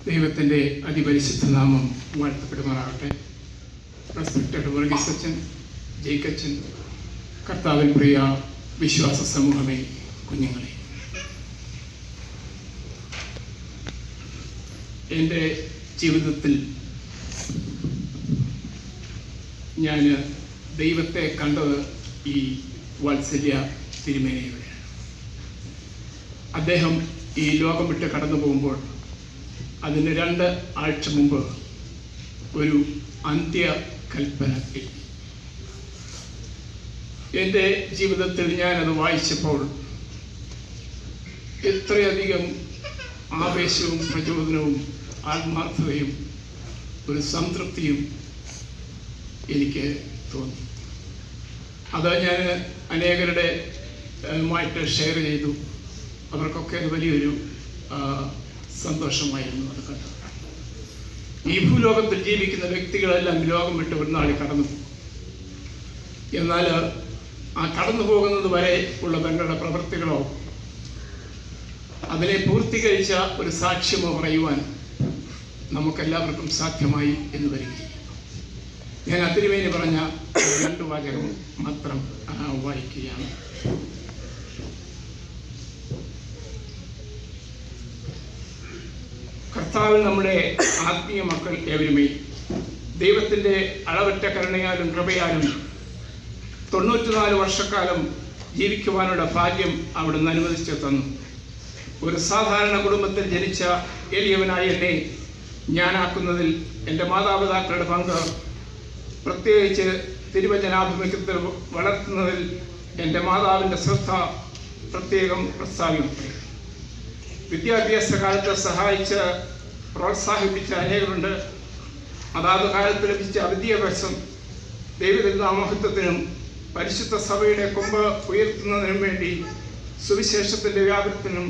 ദൈവത്തിൻ്റെ അതിപരിശുദ്ധ നാമം വാഴ്ത്തപ്പെടുമാറാകട്ടെ. റെസ്പെക്റ്റഡ് വർഗീസ് അച്ഛൻ, ജയിക്കച്ചൻ, കർത്താവിൻ പ്രിയ വിശ്വാസ സമൂഹമേ, കുഞ്ഞുങ്ങളെ, എൻ്റെ ജീവിതത്തിൽ ഞാൻ ദൈവത്തെ കണ്ടത് ഈ വാത്സല്യ തിരുമേനിയിലൂടെയാണ്. അദ്ദേഹം ഈ ലോകം വിട്ട് കടന്നു പോകുമ്പോൾ അതിന് 2 ആഴ്ച മുമ്പ് ഒരു അന്ത്യകൽപ്പന എഴുതി. എൻ്റെ ജീവിതത്തിൽ ഞാനത് വായിച്ചപ്പോൾ എത്രയധികം ആവേശവും പ്രചോദനവും ആത്മാർത്ഥതയും ഒരു സംതൃപ്തിയും എനിക്ക് തോന്നി. അത് ഞാൻ അനേകരുടെ മായിട്ട് ഷെയർ ചെയ്തു. അവർക്കൊക്കെ അത് വലിയൊരു സന്തോഷമായിരുന്നു അത് കണ്ടത്. ഈ ഭൂലോകത്തിൽ ജീവിക്കുന്ന വ്യക്തികളെല്ലാം ലോകം വിട്ട് ഒരു നാളിൽ കടന്നു പോകും. എന്നാൽ ആ കടന്നു പോകുന്നത് വരെ ഉള്ള തങ്ങളുടെ പ്രവൃത്തികളോ അതിനെ പൂർത്തീകരിച്ച ഒരു സാക്ഷ്യമോ പറയുവാൻ നമുക്കെല്ലാവർക്കും സാധ്യമായി എന്ന് വരികയും ഞാൻ അതിരുവേനി പറഞ്ഞ 2 വാചകം മാത്രം വായിക്കുകയാണ്. കർത്താവിൽ നമ്മുടെ ആത്മീയ മക്കൾ ഏവരുമേ ദൈവത്തിൻ്റെ അളവറ്റ കരുണയാലും കൃപയാലും 94 വർഷക്കാലം ജീവിക്കുവാനുള്ള ഭാഗ്യം അവിടുന്ന് അനുവദിച്ചു തന്നു. ഒരു സാധാരണ കുടുംബത്തിൽ ജനിച്ച എളിയവനായ എന്നെ ഞാനാക്കുന്നതിൽ എൻ്റെ മാതാപിതാക്കളുടെ പങ്ക്, പ്രത്യേകിച്ച് തിരുവചനാഭിമുഖ്യത്തിൽ വളർത്തുന്നതിൽ എൻ്റെ മാതാവിൻ്റെ ശ്രദ്ധ പ്രത്യേകം പ്രസ്താവിക്കപ്പെടും. വിദ്യാഭ്യാസ കാലത്ത് സഹായിച്ച് പ്രോത്സാഹിപ്പിച്ച അനേകരുണ്ട്. അതാത് കാലത്ത് ലഭിച്ച വിദ്യാഭ്യാസം ദൈവനാമഹത്വത്തിനും പരിശുദ്ധ സഭയുടെ കൊമ്പ് ഉയർത്തുന്നതിനും വേണ്ടി സുവിശേഷത്തിൻ്റെ വ്യാപനത്തിനും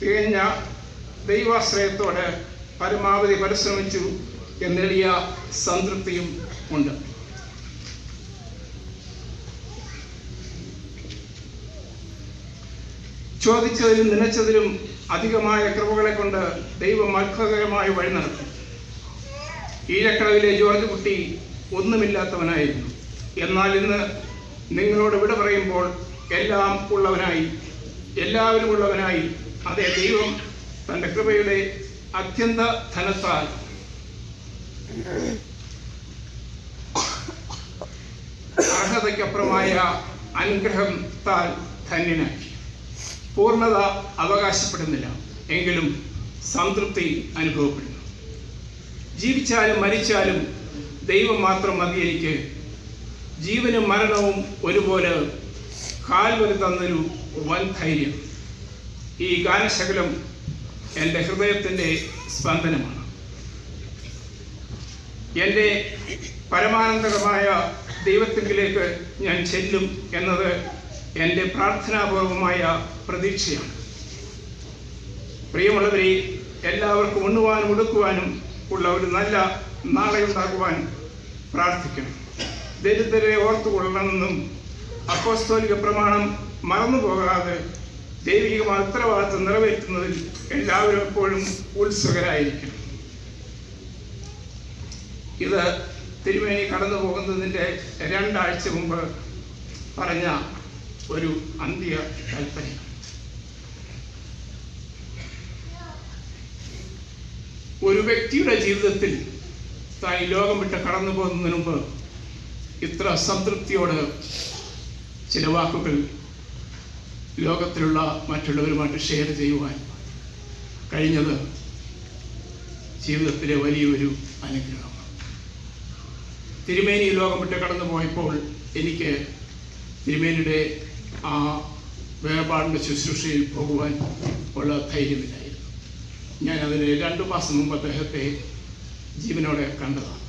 തികഞ്ഞ ദൈവാശ്രയത്തോടെ പരമാവധി പരിശ്രമിച്ചു എന്നെളിയ സംതൃപ്തിയും ഉണ്ട്. ചോദിച്ചതിലും നനച്ചതിലും അധികമായ കൃപകളെ കൊണ്ട് ദൈവം അത്ഭുതകരമായി വഴി നടത്തും. ഈഴക്കടവിലെ ജോർജ് കുട്ടി ഒന്നുമില്ലാത്തവനായിരുന്നു. എന്നാൽ ഇന്ന് നിങ്ങളോട് വിട പറയുമ്പോൾ എല്ലാം ഉള്ളവനായി, എല്ലാവരും ഉള്ളവനായി, അതേ ദൈവം തൻ്റെ കൃപയുടെ അത്യന്ത ധനത്താൽ അർഹതയ്ക്കപ്പുറമായ അനുഗ്രഹത്താൽ ധന്യനാക്കി. പൂർണ്ണത അവകാശപ്പെടുന്നില്ല, എങ്കിലും സംതൃപ്തി അനുഭവപ്പെടുന്നു. ജീവിച്ചാലും മരിച്ചാലും ദൈവം മാത്രം മതി എനിക്ക്. ജീവനും മരണവും ഒരുപോലെ കാൽവരി തന്നൊരു വൻ ധൈര്യം. ഈ ഗാനശകലം എൻ്റെ ഹൃദയത്തിൻ്റെ സ്പന്ദനമാണ്. എൻ്റെ പരമാനന്ദകമായ ദൈവത്തിലേക്ക് ഞാൻ ചെല്ലും എന്നത് എൻ്റെ പ്രാർത്ഥനാപൂർവമായ പ്രതീക്ഷയാണ്. പ്രിയമുള്ളവരെ, എല്ലാവർക്കും ഉണ്ണുവാനും ഉടുക്കുവാനും ഉള്ള ഒരു നല്ല നാളെ ഉണ്ടാകുവാൻ പ്രാർത്ഥിക്കണം. ദരിദ്രരെ ഓർത്തുകൊള്ളണമെന്നും അപ്പോസ്തോലിക പ്രമാണം മറന്നുപോകാതെ ദൈവികമായ ഉത്തരവാദിത്വം നിറവേറ്റുന്നതിൽ എല്ലാവരും എപ്പോഴും ഉത്സുകരായിരിക്കണം. ഇത് തിരുമേനി കടന്നു പോകുന്നതിൻ്റെ 2 ആഴ്ച മുമ്പ് പറഞ്ഞ ഒരു അന്ത്യ കൽപ്പന. ഒരു വ്യക്തിയുടെ ജീവിതത്തിൽ താൻ ലോകം വിട്ട് കടന്നു പോകുന്നതിന് മുമ്പ് ഇത്ര സംതൃപ്തിയോട് ചില വാക്കുകൾ ലോകത്തിലുള്ള മറ്റുള്ളവരുമായിട്ട് ഷെയർ ചെയ്യുവാൻ കഴിഞ്ഞത് ജീവിതത്തിലെ വലിയൊരു അനുഗ്രഹമാണ്. തിരുമേനി ലോകം വിട്ട് കടന്നു പോയപ്പോൾ എനിക്ക് തിരുമേനിയുടെ ആ വേർപാടിൻ്റെ ശുശ്രൂഷയിൽ പോകുവാൻ ഉള്ള ധൈര്യമില്ലായിരുന്നു. ഞാൻ അതിന് 2 മാസം മുമ്പ് അദ്ദേഹത്തെ ജീവനോടെ കണ്ടതാണ്.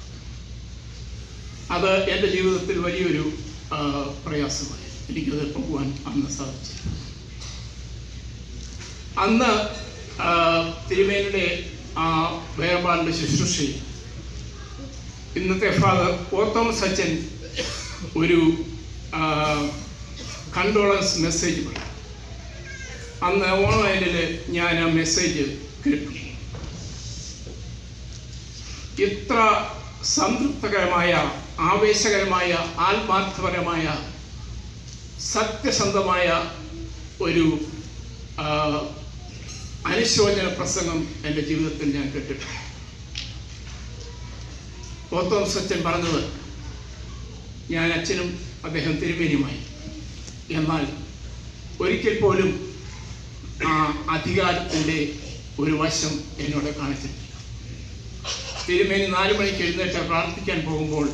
അത് എൻ്റെ ജീവിതത്തിൽ വലിയൊരു പ്രയാസമായി. എനിക്കത് പോകുവാൻ അന്ന് സാധിച്ചില്ല. അന്ന് തിരുമേനിയുടെ ആ വേർപാടിൻ്റെ ശുശ്രൂഷയിൽ ഇന്നത്തെ ഫാദർ ഓത്തോമസ് അച്ഛൻ ഒരു കണ്ടോളൻസ് മെസ്സേജ് പറഞ്ഞു. അന്ന് ഓൺലൈനിൽ ഞാൻ ആ മെസ്സേജ് കേട്ടു. ഇത്ര സംതൃപ്തകരമായ, ആവേശകരമായ, ആത്മാർത്ഥപരമായ, സത്യസന്ധമായ ഒരു അനുശോചന പ്രസംഗം എൻ്റെ ജീവിതത്തിൽ ഞാൻ കേട്ടിട്ടുണ്ട്. ഓർത്തഡോക്സ് അച്ഛൻ പറഞ്ഞത്, ഞാൻ അച്ഛനും അദ്ദേഹം തിരുമേനിയുമായി, എന്നാൽ ഒരിക്കൽ പോലും ആ അധികാരത്തിൻ്റെ ഒരു വശം എന്നോട് കാണിച്ചിട്ടില്ല. തിരുമേനി 4 മണിക്ക് എഴുന്നേറ്റ് പ്രാർത്ഥിക്കാൻ പോകുമ്പോൾ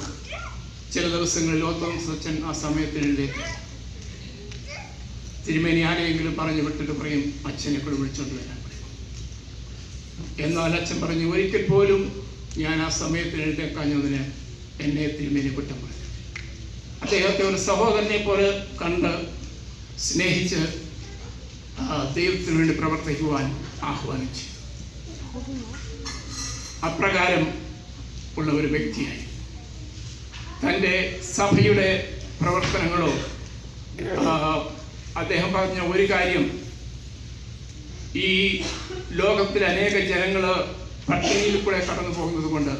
ചില ദിവസങ്ങളിൽ ഓർത്തഡോക്സ് അച്ഛൻ ആ സമയത്തിന് എഴുന്നേറ്റ് തിരുമേനി ആരെയെങ്കിലും പറഞ്ഞു വിട്ടിട്ട് പറയും, അച്ഛനെ കൂടെ വിളിച്ചോണ്ട് വരാൻ പറയും. എന്നാൽ അച്ഛൻ പറഞ്ഞു, ഒരിക്കൽ പോലും ഞാൻ ആ സമയത്തിന് എഴുന്നേക്കാഞ്ഞതിന് എന്നെ തിരുമേനി കുറ്റം പറഞ്ഞു. അദ്ദേഹത്തെ ഒരു സഹോദരനെ പോലെ കണ്ട് സ്നേഹിച്ച് ദൈവത്തിന് വേണ്ടി പ്രവർത്തിക്കുവാൻ ആഹ്വാനിച്ചു. അപ്രകാരം ഉള്ള ഒരു വ്യക്തിയായി തൻ്റെ സഭയുടെ പ്രവർത്തനങ്ങളോ, അദ്ദേഹം പറഞ്ഞ ഒരു കാര്യം, ഈ ലോകത്തിൽ അനേക ജനങ്ങൾ പട്ടിണിയിൽ കൂടെ കടന്നു പോകുന്നത് കൊണ്ട്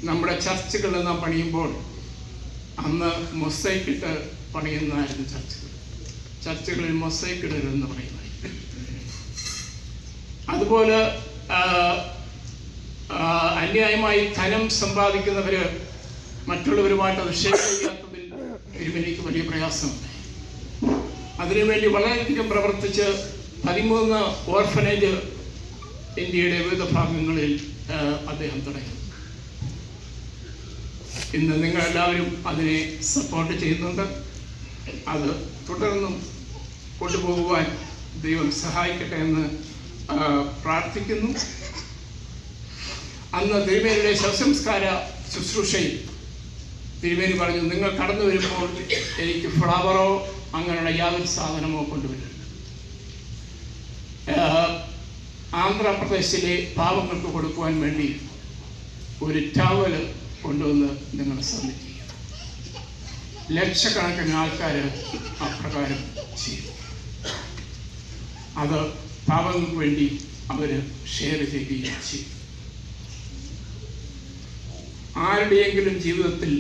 നമ്മുടെ ചർച്ചുകൾ നാം പണിയുമ്പോൾ അന്ന് മൊസൈക്കിട്ട് പണിയുന്നതായിരുന്നു ചർച്ചുകളിൽ മൊസൈക്ക് ഇടരുതെന്ന് പറയുന്നത്. അതുപോലെ അന്യായമായി ധനം സമ്പാദിക്കുന്നവര് മറ്റുള്ളവരുമായിട്ട് അത് ഷെയർ ചെയ്യാത്തതിൽ തിരുമേനിക്ക് വലിയ പ്രയാസമുണ്ട്. അതിനുവേണ്ടി വളരെയധികം പ്രവർത്തിച്ച് 13 ഓർഫനേജ് ഇന്ത്യയുടെ വിവിധ ഭാഗങ്ങളിൽ അദ്ദേഹം തുടങ്ങി. ഇന്ന് നിങ്ങളെല്ലാവരും അതിനെ സപ്പോർട്ട് ചെയ്യുന്നുണ്ട്. അത് തുടർന്നും കൊണ്ടുപോകുവാൻ ദൈവം സഹായിക്കട്ടെ എന്ന് പ്രാർത്ഥിക്കുന്നു. അന്ന് തിരുമേനിയുടെ ശവസംസ്കാര ശുശ്രൂഷയിൽ തിരുമേനി പറഞ്ഞു, നിങ്ങൾ കടന്നു വരുമ്പോൾ എനിക്ക് ഫ്ലവറോ അങ്ങനെയുള്ള യാതൊരു സാധനമോ കൊണ്ടുവരുന്നത്. ആന്ധ്രാപ്രദേശിലെ പാവങ്ങൾക്ക് കൊടുക്കുവാൻ വേണ്ടി ഒരു ടവല് കൊണ്ടുവന്ന് നിങ്ങൾ സബ്മിറ്റ് ചെയ്യുക. ലക്ഷക്കണക്കിന് ആൾക്കാർ അപ്രകാരം ചെയ്തു. അത് പാവങ്ങൾക്ക് വേണ്ടി അവർ ഷെയർ ചെയ്യുകയും ചെയ്തു. ആരുടെയെങ്കിലും ജീവിതത്തിൽ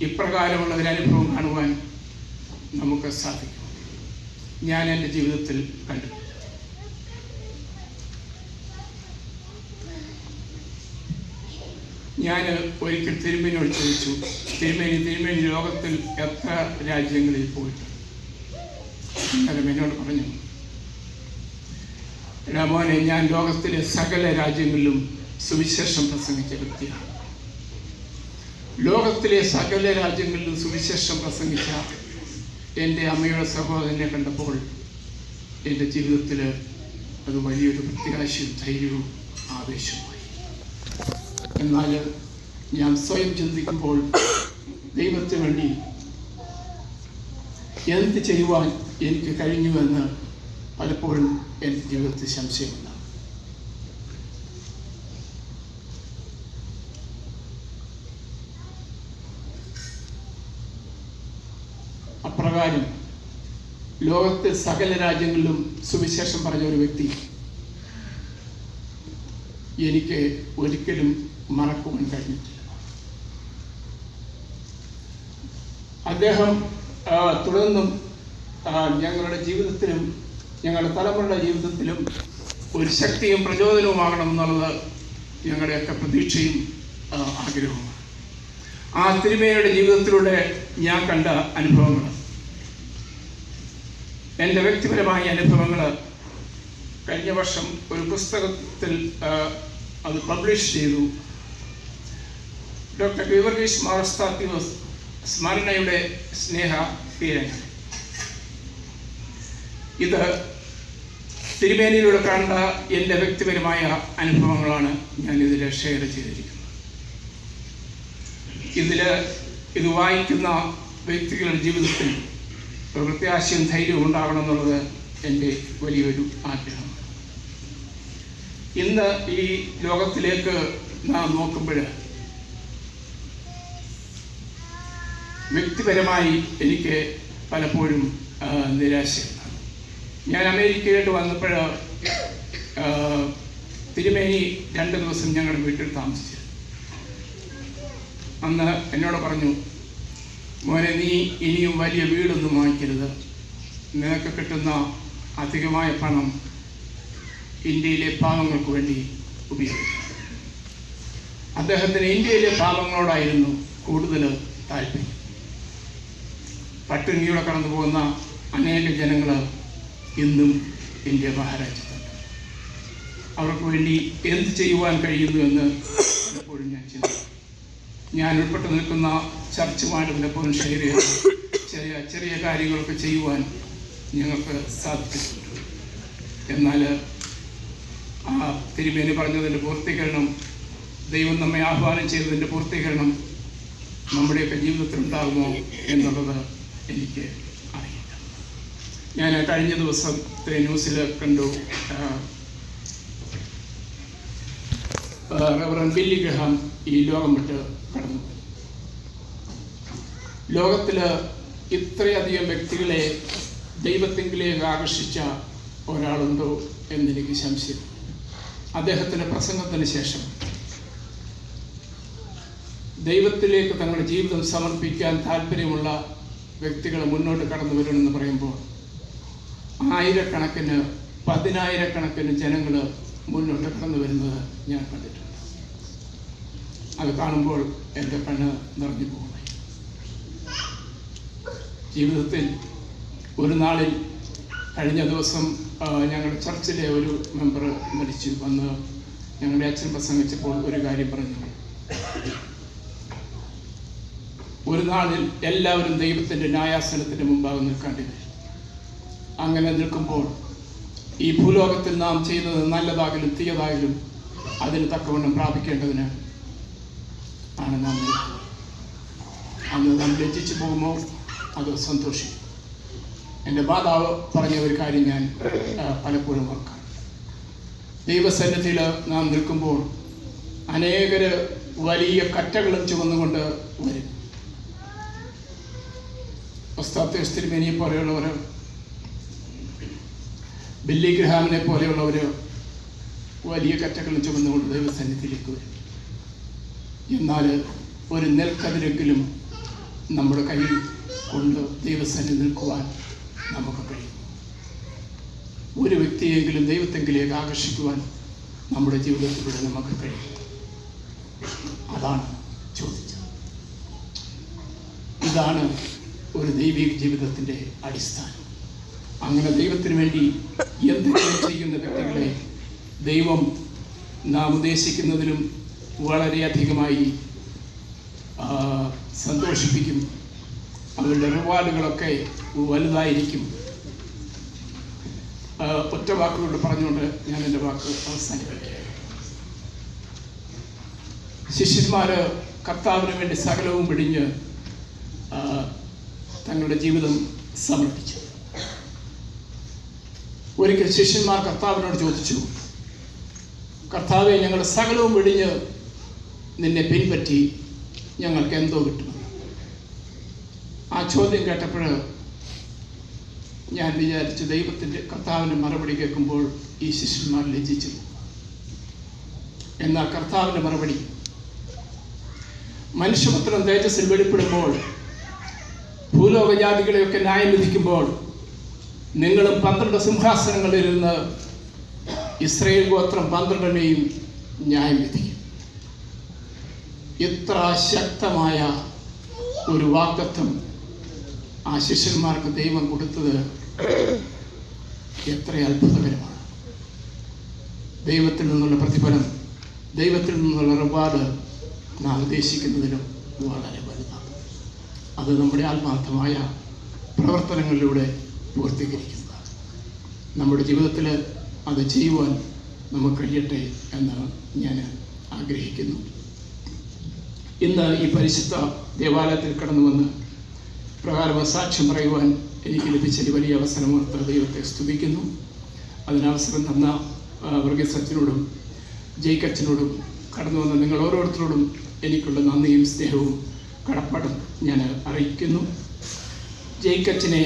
ഇപ്രകാരമുള്ള ഒരു അനുഭവം കാണുവാൻ നമുക്ക് സാധിക്കും. ഞാൻ എൻ്റെ ജീവിതത്തിൽ കണ്ടു. ഞാൻ ഒരിക്കൽ തിരുമേനിയോട് ചോദിച്ചു, തിരുമേനി ലോകത്തിൽ എത്ര രാജ്യങ്ങളിൽ പോയിട്ട്? അന്നേരം എന്നോട് പറഞ്ഞു, എടാ മോനെ, ഞാൻ ലോകത്തിലെ സകല രാജ്യങ്ങളിലും സുവിശേഷം പ്രസംഗിച്ച വ്യക്തിയാണ്. ലോകത്തിലെ സകല രാജ്യങ്ങളിലും സുവിശേഷം പ്രസംഗിച്ച എൻ്റെ അമ്മയുടെ സഹോദരനെ കണ്ടപ്പോൾ എൻ്റെ ജീവിതത്തിൽ അത് വലിയൊരു പ്രത്യാശയും ധൈര്യവും ആവേശവുമായി. എന്നാൽ ഞാൻ സ്വയം ചിന്തിക്കുമ്പോൾ ദൈവത്തിന് വേണ്ടി എന്ത് ചെയ്യുവാൻ എനിക്ക് കഴിഞ്ഞുവെന്ന് പലപ്പോഴും എൻ്റെ ജീവിതത്തിൽ സംശയമുണ്ട്. അപ്രകാരം ലോകത്തെ സകല രാജ്യങ്ങളിലും സുവിശേഷം പറഞ്ഞ ഒരു വ്യക്തി എനിക്ക് ഒരിക്കലും മറക്കുവാൻ കഴിഞ്ഞിട്ടില്ല. അദ്ദേഹം തുടർന്നും ഞങ്ങളുടെ ജീവിതത്തിലും ഞങ്ങളുടെ തലമുറയുടെ ജീവിതത്തിലും ഒരു ശക്തിയും പ്രചോദനവുമാകണം എന്നുള്ളത് ഞങ്ങളുടെയൊക്കെ പ്രതീക്ഷയും ആഗ്രഹവുമാണ്. ആ തിരുമേനിയുടെ ജീവിതത്തിലൂടെ ഞാൻ കണ്ട അനുഭവങ്ങൾ, എൻ്റെ വ്യക്തിപരമായ അനുഭവങ്ങൾ കഴിഞ്ഞ വർഷം ഒരു പുസ്തകത്തിൽ അത് പബ്ലിഷ് ചെയ്തു. ഡോക്ടർ ഗീവർഗീസ് മാർ എസ്താത്യോസ് സ്മരണയുടെ സ്നേഹ തീരങ്ങൾ. ഇത് തിരുമേനിയിലൂടെ കണ്ട എൻ്റെ വ്യക്തിപരമായ അനുഭവങ്ങളാണ് ഞാനിതിൽ ഷെയർ ചെയ്തിരിക്കുന്നത്. ഇത് വായിക്കുന്ന വ്യക്തികളുടെ ജീവിതത്തിൽ പ്രത്യാശയും ധൈര്യവും ഉണ്ടാകണം എന്നുള്ളത് എൻ്റെ വലിയൊരു ആഗ്രഹമാണ്. ഇന്ന് ഈ ലോകത്തിലേക്ക് നാം നോക്കുമ്പോൾ വ്യക്തിപരമായി എനിക്ക് പലപ്പോഴും നിരാശയുണ്ട്. ഞാൻ അമേരിക്കയിലോട്ട് വന്നപ്പോൾ തിരുമേനി 2 ദിവസം ഞങ്ങളുടെ വീട്ടിൽ താമസിച്ചു. അന്ന് എന്നോട് പറഞ്ഞു, മോനെ, നീ ഇനിയും വലിയ വീടൊന്നും വാങ്ങിക്കരുത്. നിനക്ക് കിട്ടുന്ന അധികമായ പണം ഇന്ത്യയിലെ പാവങ്ങൾക്ക് വേണ്ടി ഉപയോഗിക്കും. അദ്ദേഹത്തിന് ഇന്ത്യയിലെ പാവങ്ങളോടായിരുന്നു കൂടുതൽ താല്പര്യം. പട്ടിണിയോടെ കടന്നു പോകുന്ന അനേക ജനങ്ങൾ ഇന്നും ഇന്ത്യ മഹാരാജ്യത്തുണ്ട്. അവർക്ക് വേണ്ടി എന്ത് ചെയ്യുവാൻ കഴിയുന്നു എന്ന് എപ്പോഴും ഞാൻ ചിന്തിക്കും. ഞാൻ ഉൾപ്പെട്ട് നിൽക്കുന്ന ചർച്ചുമായിട്ട് പലപ്പോഴും ഷെയർ ചെയ്ത് ചെറിയ കാര്യങ്ങളൊക്കെ ചെയ്യുവാൻ ഞങ്ങൾക്ക് സാധിച്ചിട്ടുണ്ട്. എന്നാൽ ആ തിരുമേനി പറഞ്ഞതിൻ്റെ പൂർത്തീകരണം, ദൈവം നമ്മെ ആഹ്വാനം ചെയ്തതിൻ്റെ പൂർത്തീകരണം നമ്മുടെയൊക്കെ ജീവിതത്തിൽ ഉണ്ടാകുമോ എന്നുള്ളത് എനിക്ക് അറിയില്ല. ഞാൻ കഴിഞ്ഞ ദിവസത്തെ ന്യൂസിൽ കണ്ടു, റവറൻഡ് ബില്ലി ഗ്രഹാം ഈ ലോകം വിട്ട് കടന്നു. ലോകത്തിൽ ഇത്രയധികം വ്യക്തികളെ ദൈവത്തിങ്കിലേക്ക് ആകർഷിച്ച ഒരാളുണ്ടോ എന്നെനിക്ക് സംശയം. അദ്ദേഹത്തിൻ്റെ പ്രസംഗത്തിന് ശേഷം ദൈവത്തിലേക്ക് തങ്ങളുടെ ജീവിതം സമർപ്പിക്കാൻ താല്പര്യമുള്ള വ്യക്തികൾ മുന്നോട്ട് കടന്നു വരുമെന്ന് പറയുമ്പോൾ ആയിരക്കണക്കിന് 10,000-കണക്കിന് ജനങ്ങൾ മുന്നോട്ട് കടന്നു വരുന്നത് ഞാൻ കണ്ടിട്ടുണ്ട്. അത് കാണുമ്പോൾ എൻ്റെ കണ്ണ് നിറഞ്ഞു പോകുന്നു. ജീവിതത്തിൽ ഒരു നാളിൽ കഴിഞ്ഞ ദിവസം ഞങ്ങളുടെ ചർച്ചിലെ ഒരു മെമ്പർ മരിച്ചു. വന്ന് ഞങ്ങളുടെ അച്ഛൻ പ്രസംഗിച്ചപ്പോൾ ഒരു കാര്യം പറഞ്ഞു. ഒരു നാളിൽ എല്ലാവരും ദൈവത്തിൻ്റെ ന്യായാസനത്തിൻ്റെ മുമ്പാകെ നിൽക്കേണ്ടി വരും. അങ്ങനെ നിൽക്കുമ്പോൾ ഈ ഭൂലോകത്തിൽ നാം ചെയ്യുന്നത് നല്ലതാകലും തീയതാകലും അതിന് തക്കവണ്ണം പ്രാപിക്കേണ്ടതിന് ആണ് നാം നിൽക്കുന്നത്. അന്ന് നാം ലജ്ജിച്ചു പോകുമ്പോൾ അത് സന്തോഷിക്കും. എൻ്റെ മാതാവ് പറഞ്ഞ ഒരു കാര്യം ഞാൻ പലപ്പോഴും ഓർക്കാം. ദൈവസന്നിധിയിൽ നാം നിൽക്കുമ്പോൾ അനേകർ വലിയ കറ്റകളും ചുമന്നുകൊണ്ട് വരും. ഉസ്താദ് തിരുമേനിയെ പോലെയുള്ളവർ, ബില്ലി ഗ്രഹാമിനെ പോലെയുള്ളവർ വലിയ കറ്റകളും ചുമന്നുകൊണ്ട് ദൈവസന്നിധിയിലേക്ക് വരും. എന്നാൽ ഒരു നെൽക്കതിരെങ്കിലും നമ്മുടെ കയ്യിൽ കൊണ്ട് ദൈവസന്നിധി നിൽക്കുവാൻ നമുക്ക് കഴിയും. ഒരു വ്യക്തിയെങ്കിലും ദൈവത്തെങ്കിലേക്ക് ആകർഷിക്കുവാൻ നമ്മുടെ ജീവിതത്തിലൂടെ നമുക്ക് കഴിയും. അതാണ് ചോദിച്ചത്. ഇതാണ് ഒരു ദൈവിക ജീവിതത്തിൻ്റെ അടിസ്ഥാനം. അങ്ങനെ ദൈവത്തിന് വേണ്ടി എന്തെങ്കിലും ചെയ്യുന്ന വ്യക്തികളെ ദൈവം നാം ഉദ്ദേശിക്കുന്നതിലും വളരെയധികമായി സന്തോഷിപ്പിക്കും. അവരുടെ റിവാർഡുകളൊക്കെ വലുതായിരിക്കും. ഒറ്റ വാക്കുകൊണ്ട് പറഞ്ഞുകൊണ്ട് ഞാൻ എൻ്റെ വാക്ക് അവസാനിപ്പിക്കുക. ശിഷ്യന്മാർ കർത്താവിന് വേണ്ടി സകലവും പിടിഞ്ഞ് തങ്ങളുടെ ജീവിതം സമർപ്പിച്ചു. ഒരിക്കൽ ശിഷ്യന്മാർ കർത്താവിനോട് ചോദിച്ചു, കർത്താവെ, ഞങ്ങൾ സകലവും പിടിഞ്ഞ് നിന്നെ പിൻപറ്റി ഞങ്ങൾക്ക് എന്തോ കിട്ടും? ആ ചോദ്യം കേട്ടപ്പോൾ ഞാൻ വിചാരിച്ചു, ദൈവത്തിൻ്റെ കർത്താവിൻ്റെ മറുപടി കേൾക്കുമ്പോൾ ഈ ശിഷ്യന്മാർ ലജ്ജിച്ചു. എന്നാൽ കർത്താവിൻ്റെ മറുപടി, മനുഷ്യപുത്രൻ തേജസ്സിൽ വെളിപ്പെടുമ്പോൾ ഭൂലോകജാതികളെയൊക്കെ ന്യായം വിധിക്കുമ്പോൾ നിങ്ങളും 12 സിംഹാസനങ്ങളിലിരുന്ന് ഇസ്രായേൽ ഗോത്രം 12നെയും ന്യായം വിധിക്കും. ഇത്ര ശക്തമായ ഒരു വാഗ്ദത്തം ആ ശിഷ്യന്മാർക്ക് ദൈവം കൊടുത്തത് എത്ര അത്ഭുതകരമാണ്. ദൈവത്തിൽ നിന്നുള്ള പ്രതിഫലം, ദൈവത്തിൽ നിന്നുള്ള റിവാർഡ് നാം ഉദ്ദേശിക്കുന്നതിനും വളരെ വലുതാണ്. അത് നമ്മുടെ ആത്മാർത്ഥമായ പ്രവർത്തനങ്ങളിലൂടെ പൂർത്തീകരിക്കുന്നതാണ്. നമ്മുടെ ജീവിതത്തിൽ അത് ചെയ്യുവാൻ നമുക്ക് കഴിയട്ടെ എന്ന് ഞാൻ ആഗ്രഹിക്കുന്നു. ഇന്ന് ഈ പരിശുദ്ധ ദേവാലയത്തിൽ കടന്നു വന്ന് പ്രകാരം സാക്ഷ്യം പറയുവാൻ എനിക്ക് ലഭിച്ച വലിയ അവസരമോർത്ത് ദൈവത്തെ സ്തുതിക്കുന്നു. അതിനവസരം തന്ന വർഗീസ് അച്ഛനോടും ജയിക്കച്ഛനോടും കടന്നു വന്ന നിങ്ങൾ ഓരോരുത്തരോടും എനിക്കുള്ള നന്ദിയും സ്നേഹവും കടപ്പാടും ഞാൻ അറിയിക്കുന്നു. ജയിക്കച്ഛനെ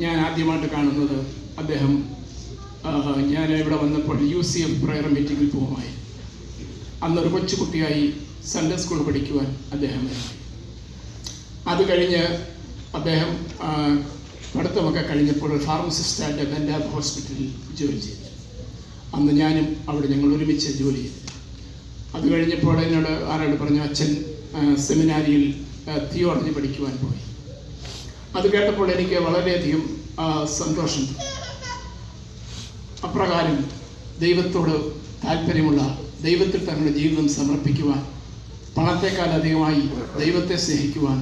ഞാൻ ആദ്യമായിട്ട് കാണുന്നത്, അദ്ദേഹം ഞാൻ ഇവിടെ ഇവിടെ വന്നപ്പോൾ UCF പ്രയർ മീറ്റിങ്ങിൽ പോകുമായി. അന്നൊരു കൊച്ചുകുട്ടിയായി സൺഡേ സ്കൂൾ പഠിക്കുവാൻ അദ്ദേഹം വന്നു. അത് കഴിഞ്ഞ് അദ്ദേഹം പഠിത്തമൊക്കെ കഴിഞ്ഞപ്പോൾ ഫാർമസിസ്റ്റായിട്ട് ബെൻഡാബ് ഹോസ്പിറ്റലിൽ ജോലി ചെയ്തു. അന്ന് ഞാനും അവിടെ ഞങ്ങൾ ഒരുമിച്ച് ജോലി ചെയ്തു. അത് കഴിഞ്ഞപ്പോൾ എന്നോട് ആരോട് പറഞ്ഞു, അച്ഛൻ സെമിനാരിയിൽ തിയോളജി പഠിക്കുവാൻ പോയി. അത് കേട്ടപ്പോൾ എനിക്ക് വളരെയധികം സന്തോഷം തോന്നി. അപ്രകാരം ദൈവത്തോട് താല്പര്യമുള്ള, ദൈവത്തിൽ തങ്ങളുടെ ജീവിതം സമർപ്പിക്കുവാൻ, പണത്തെക്കാൾ അധികമായി ദൈവത്തെ സ്നേഹിക്കുവാൻ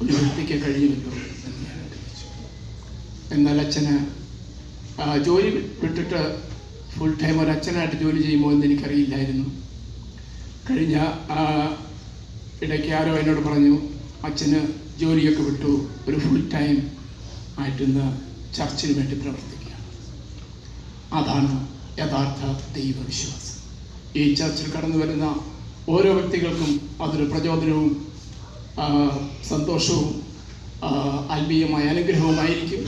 ഒരു വ്യക്തിക്ക് കഴിയുമല്ലോ എന്ന് ഞാൻ ആഗ്രഹിച്ചു. എന്നാൽ അച്ഛന് ജോലി വിട്ടിട്ട് ഫുൾ ടൈം ഒരു അച്ഛനായിട്ട് ജോലി ചെയ്യുമോ എന്ന് എനിക്കറിയില്ലായിരുന്നു. കഴിഞ്ഞ ഇടയ്ക്ക് ആരോ എന്നോട് പറഞ്ഞു, അച്ഛന് ജോലിയൊക്കെ വിട്ടു ഒരു ഫുൾ ടൈം ആയിട്ടിന്ന് ചർച്ചിന് വേണ്ടി പ്രവർത്തിക്കുക. അതാണ് യഥാർത്ഥ ദൈവവിശ്വാസം. ഈ ചർച്ചിൽ കടന്നു വരുന്ന ഓരോ വ്യക്തികൾക്കും അതൊരു പ്രചോദനവും സന്തോഷവും ആത്മീയമായ അനുഗ്രഹവുമായിരിക്കും.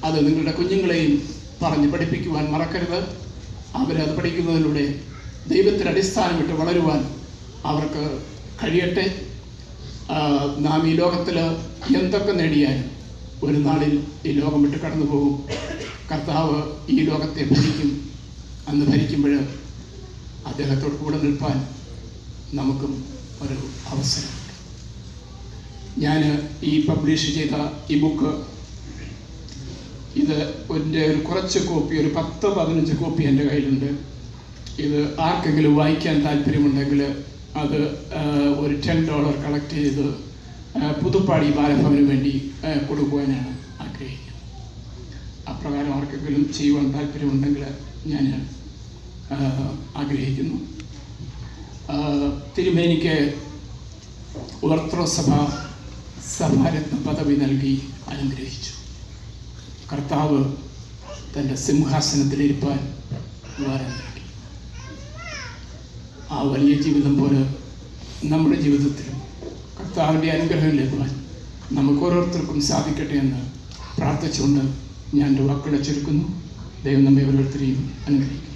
അത് നിങ്ങളുടെ കുഞ്ഞുങ്ങളെയും പറഞ്ഞ് പഠിപ്പിക്കുവാൻ മറക്കരുത്. അവരത് പഠിക്കുന്നതിലൂടെ ദൈവത്തിന് അടിസ്ഥാനമിട്ട് വളരുവാൻ അവർക്ക് കഴിയട്ടെ. നാം ഈ ലോകത്തിൽ എന്തൊക്കെ നേടിയാലും ഒരു നാളിൽ ഈ ലോകം വിട്ട് കടന്നു പോകും. കർത്താവ് ഈ ലോകത്തെ ഭരിക്കും. അന്ന് ഭരിക്കുമ്പോൾ അദ്ദേഹത്തോട് കൂടെ നിൽപ്പാൻ നമുക്കും ഒരു അവസരമുണ്ട്. ഞാൻ ഈ പബ്ലിഷ് ചെയ്ത ഈ ബുക്ക്, ഇത് എൻ്റെ ഒരു കുറച്ച് കോപ്പി, ഒരു 10-15 കോപ്പി എൻ്റെ കയ്യിലുണ്ട്. ഇത് ആർക്കെങ്കിലും വായിക്കാൻ താല്പര്യമുണ്ടെങ്കിൽ അത് ഒരു $10 കളക്ട് ചെയ്ത് പുതുപ്പാടി ബാലഭവന് വേണ്ടി കൊടുക്കുവാനാണ് ആഗ്രഹിക്കുന്നത്. അപ്രകാരം ആർക്കെങ്കിലും ചെയ്യുവാൻ താല്പര്യമുണ്ടെങ്കിൽ ഞാൻ ആഗ്രഹിക്കുന്നു. തിരുമേനിക്ക് ഓർത്തഡോക്സ് സഭ സഭാരത്ന പദവി നൽകി അനുഗ്രഹിച്ചു. കർത്താവ് തൻ്റെ സിംഹാസനത്തിലിരിപ്പാൻ വരം നൽകി. ആ വലിയ ജീവിതം പോലെ നമ്മുടെ ജീവിതത്തിലും കർത്താവിൻ്റെ അനുഗ്രഹം ലഭിക്കാൻ നമുക്ക് ഓരോരുത്തർക്കും സാധിക്കട്ടെ എന്ന് പ്രാർത്ഥിച്ചുകൊണ്ട് ഞാൻ എൻ്റെ വാക്കുകളെ ചുരുക്കുന്നു. ദൈവം നമ്മെ ഓരോരുത്തരെയും അനുഗ്രഹിക്കും.